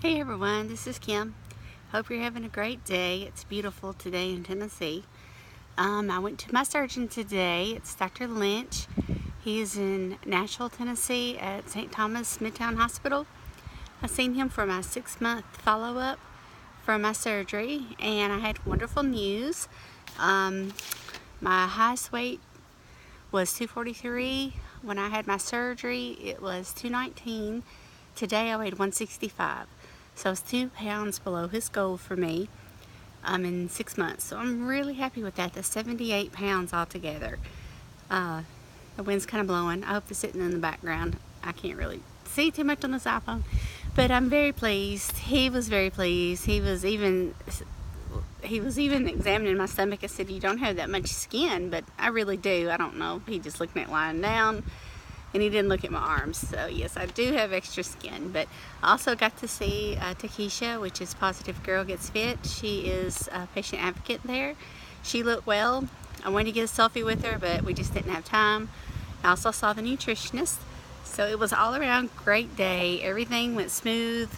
Hey everyone, this is Kim. Hope you're having a great day. It's beautiful today in Tennessee. I went to my surgeon today. It's Dr. Lynch. He is in Nashville, Tennessee at St. Thomas Midtown Hospital. I seen him for my 6-month follow-up for my surgery, and I had wonderful news. My highest weight was 243. When I had my surgery, it was 219. Today I weighed 165. So it's 2 pounds below his goal for me in 6 months. So I'm really happy with that. That's 78 pounds altogether. The wind's kind of blowing. I hope it's sitting in the background. I can't really see too much on this iPhone. But I'm very pleased. He was very pleased. He was even examining my stomach. I said, "You don't have that much skin," but I really do. I don't know. He just looked at it lying down. And he didn't look at my arms. So yes, I do have extra skin. But I also got to see Takesha, which is Positive Girl Gets Fit. She is a patient advocate there. She looked well. I wanted to get a selfie with her, but we just didn't have time. I also saw the nutritionist. So it was all around great day. Everything went smooth.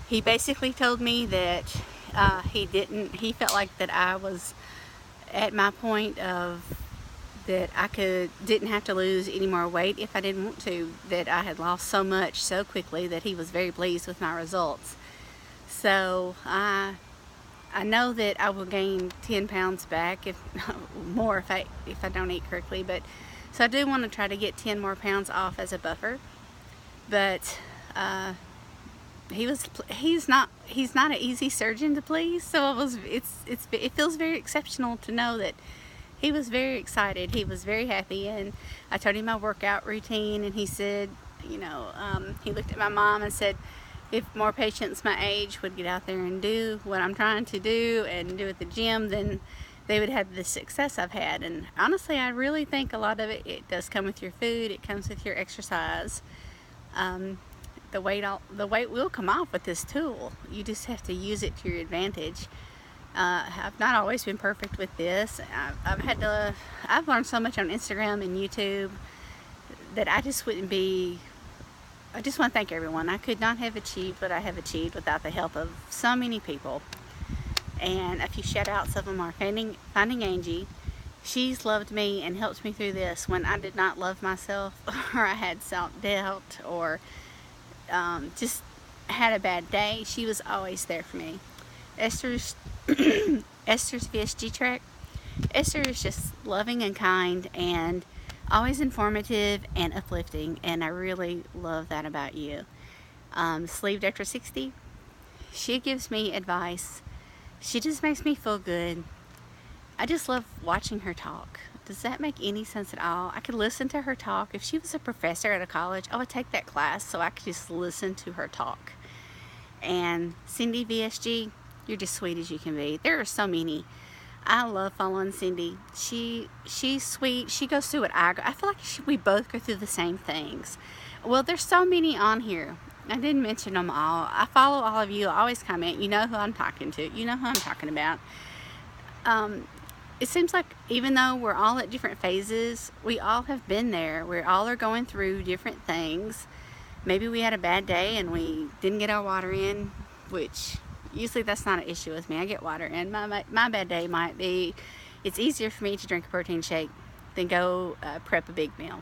He basically told me that he felt like that I was at my point of that I didn't have to lose any more weight if I didn't want to, that I had lost so much so quickly that he was very pleased with my results. So I know that I will gain 10 pounds back, if more if I don't eat correctly, but so I do want to try to get 10 more pounds off as a buffer. But he's not an easy surgeon to please, so it feels very exceptional to know that he was very excited. He was very happy, and I told him my workout routine, and he said, he looked at my mom and said, if more patients my age would get out there and do what I'm trying to do and do at the gym, then they would have the success I've had. And honestly, I really think a lot of it does come with your food. It comes with your exercise. The weight will come off with this tool. You just have to use it to your advantage. I've not always been perfect with this. I've learned so much on Instagram and YouTube that I just want to thank everyone. I could not have achieved what I have achieved without the help of so many people. And a few shout outs of them are Finding Angie. She's loved me and helped me through this when I did not love myself, or I had self-doubt, or just had a bad day. She was always there for me. Esther's VSG track. Esther is just loving and kind and always informative and uplifting, and I really love that about you. Sleeved After 60. She gives me advice. She just makes me feel good. I just love watching her talk. Does that make any sense at all? I could listen to her talk. If she was a professor at a college, I would take that class so I could just listen to her talk. And Cindy VSG, you're just sweet as you can be. There are so many. I love following Cindy. She's sweet. She goes through what I go. I feel like we both go through the same things. Well, there's so many on here. I didn't mention them all. I follow all of you. I always comment. You know who I'm talking to. You know who I'm talking about. It seems like even though we're all at different phases, we all have been there. We all are going through different things. Maybe we had a bad day and we didn't get our water in, which usually that's not an issue with me. I get water in. My bad day might be, it's easier for me to drink a protein shake than go prep a big meal.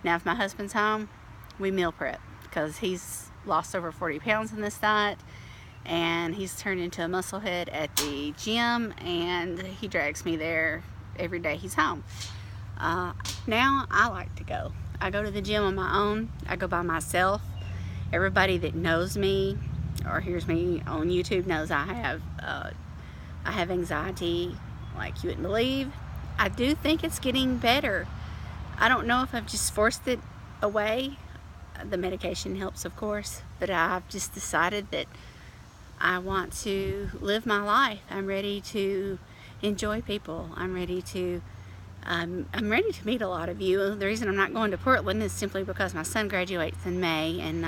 Now, if my husband's home, we meal prep because he's lost over 40 pounds in this diet, and he's turned into a musclehead at the gym, and he drags me there every day he's home. Now I like to go. I go to the gym on my own. I go by myself. Everybody that knows me or hears me on YouTube knows I have anxiety like you wouldn't believe. I do think it's getting better. I don't know if I've just forced it away. The medication helps, of course, but I've just decided that I want to live my life. I'm ready to enjoy people. I'm ready to meet a lot of you. The reason I'm not going to Portland is simply because my son graduates in May, and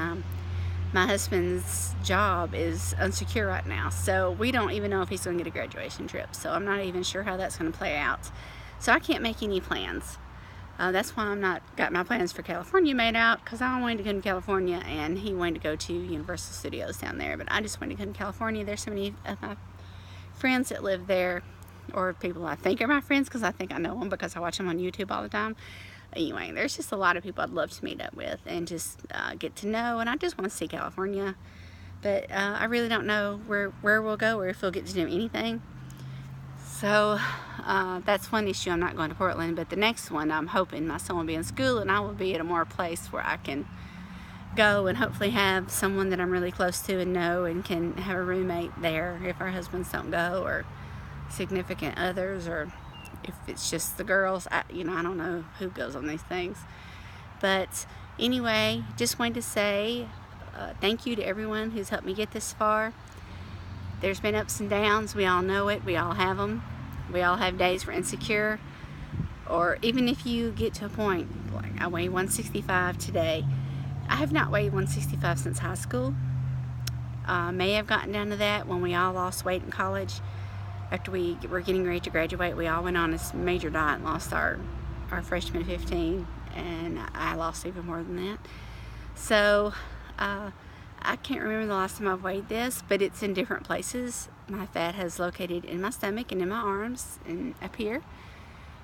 my husband's job is unsecure right now, so we don't even know if he's going to get a graduation trip. So I'm not even sure how that's going to play out. So I can't make any plans. That's why I'm not got my plans for California made out, because I wanted to come to California and he wanted to go to Universal Studios down there, but I just wanted to come to California. There's so many of my friends that live there, or people I think are my friends because I think I know them because I watch them on YouTube all the time. Anyway, there's just a lot of people I'd love to meet up with and just get to know, and I just want to see California, but I really don't know where we'll go or if we'll get to do anything. So that's one issue. I'm not going to Portland, but the next one, I'm hoping my son will be in school and I will be at a more place where I can go and hopefully have someone that I'm really close to and know and can have a roommate there if our husbands don't go, or significant others, or if it's just the girls. I don't know who goes on these things. But anyway, just wanted to say thank you to everyone who's helped me get this far. There's been ups and downs. We all know it. We all have them. We all have days we're insecure. Or even if you get to a point, like I weigh 165 today. I have not weighed 165 since high school. May have gotten down to that when we all lost weight in college. After we were getting ready to graduate, we all went on a major diet and lost our freshman 15. And I lost even more than that. So, I can't remember the last time I've weighed this, but it's in different places. My fat has located in my stomach and in my arms and up here,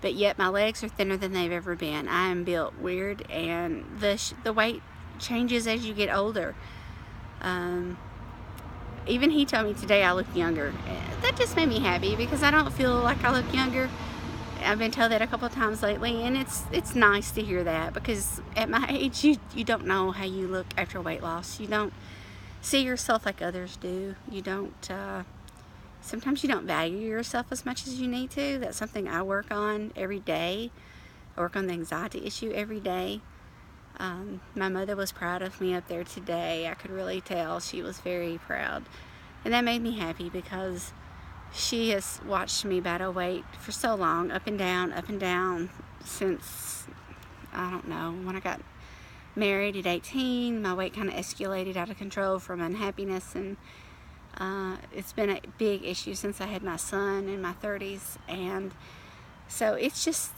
but yet my legs are thinner than they've ever been. I am built weird, and the weight changes as you get older. Even he told me today I look younger. That just made me happy because I don't feel like I look younger. I've been told that a couple of times lately, and it's nice to hear that, because at my age you don't know how you look after weight loss. You don't see yourself like others do. You don't sometimes you don't value yourself as much as you need to. That's something I work on every day. I work on the anxiety issue every day. My mother was proud of me up there today. I could really tell she was very proud, and that made me happy because she has watched me battle weight for so long, up and down, since, I don't know, when I got married at 18. My weight kind of escalated out of control from unhappiness, and it's been a big issue since I had my son in my 30s. And so it's just,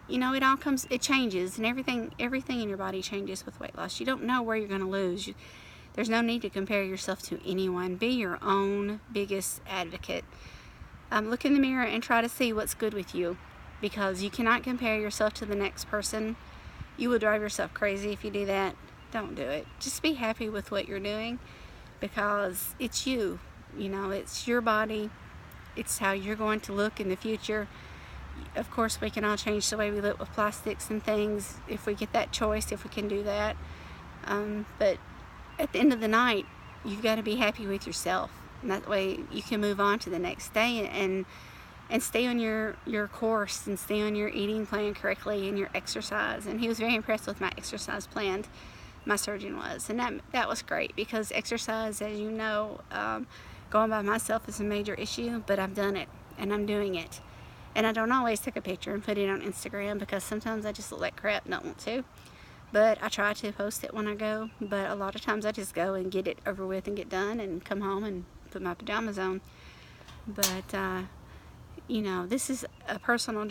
it changes, and everything in your body changes with weight loss. You don't know where you're going to lose. There's no need to compare yourself to anyone. Be your own biggest advocate. Look in the mirror and try to see what's good with you, because you cannot compare yourself to the next person. You will drive yourself crazy if you do that. Don't do it. Just be happy with what you're doing, because it's you. It's your body. It's how you're going to look in the future. Of course, we can all change the way we look with plastics and things if we get that choice, if we can do that. But at the end of the night, you've got to be happy with yourself, and that way you can move on to the next day and stay on your course, and stay on your eating plan correctly and your exercise. And he was very impressed with my exercise plan, my surgeon was, and that was great, because exercise, as you know, going by myself is a major issue, but I've done it and I'm doing it. And I don't always take a picture and put it on Instagram, because sometimes I just look like crap and don't want to. But I try to post it when I go. But a lot of times I just go and get it over with and get done and come home and put my pajamas on. But, this is a personal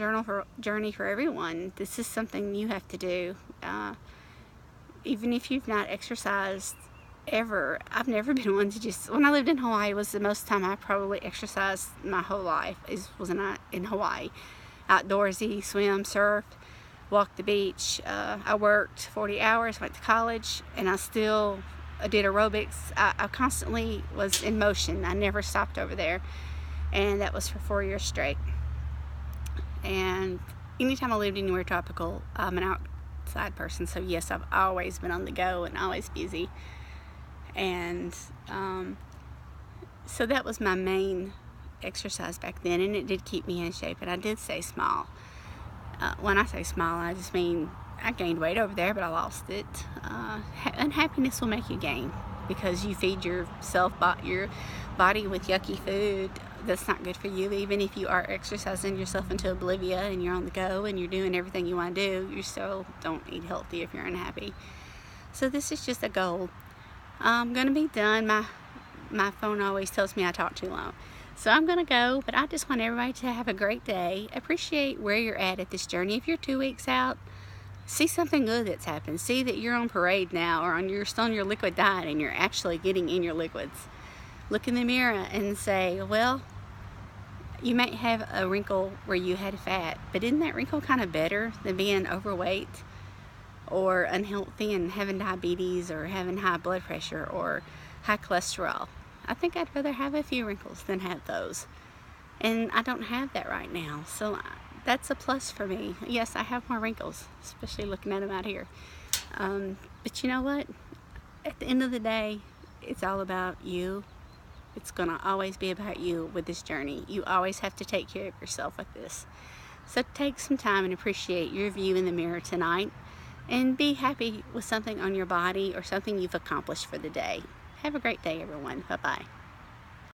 journey for everyone. This is something you have to do. Even if you've not exercised ever, I've never been one to just, when I lived in Hawaii was the most time I probably exercised my whole life, was in Hawaii. Outdoorsy, swim, surf, walked the beach. I worked 40 hours, went to college, and I still did aerobics. I constantly was in motion. I never stopped over there, and that was for 4 years straight. And anytime I lived anywhere tropical, I'm an outside person, so yes, I've always been on the go and always busy. And so that was my main exercise back then, and it did keep me in shape, and I did stay small. When I say small, I just mean I gained weight over there, but I lost it. Unhappiness will make you gain, because you feed yourself, your body with yucky food that's not good for you. Even if you are exercising yourself into oblivion and you're on the go and you're doing everything you want to do, you still don't eat healthy if you're unhappy. So this is just a goal. I'm going to be done. My phone always tells me I talk too long. So I'm gonna go, but I just want everybody to have a great day. Appreciate where you're at this journey. If you're 2 weeks out, see something good that's happened. See that you're on parade now, or you're still on your liquid diet and you're actually getting in your liquids. Look in the mirror and say, well, you might have a wrinkle where you had fat, but isn't that wrinkle kind of better than being overweight or unhealthy and having diabetes or having high blood pressure or high cholesterol? I think I'd rather have a few wrinkles than have those. And I don't have that right now. So that's a plus for me. Yes, I have more wrinkles, especially looking at them out here. But you know what? At the end of the day, it's all about you. It's going to always be about you with this journey. You always have to take care of yourself with this. So take some time and appreciate your view in the mirror tonight, and be happy with something on your body or something you've accomplished for the day. Have a great day, everyone. Bye-bye.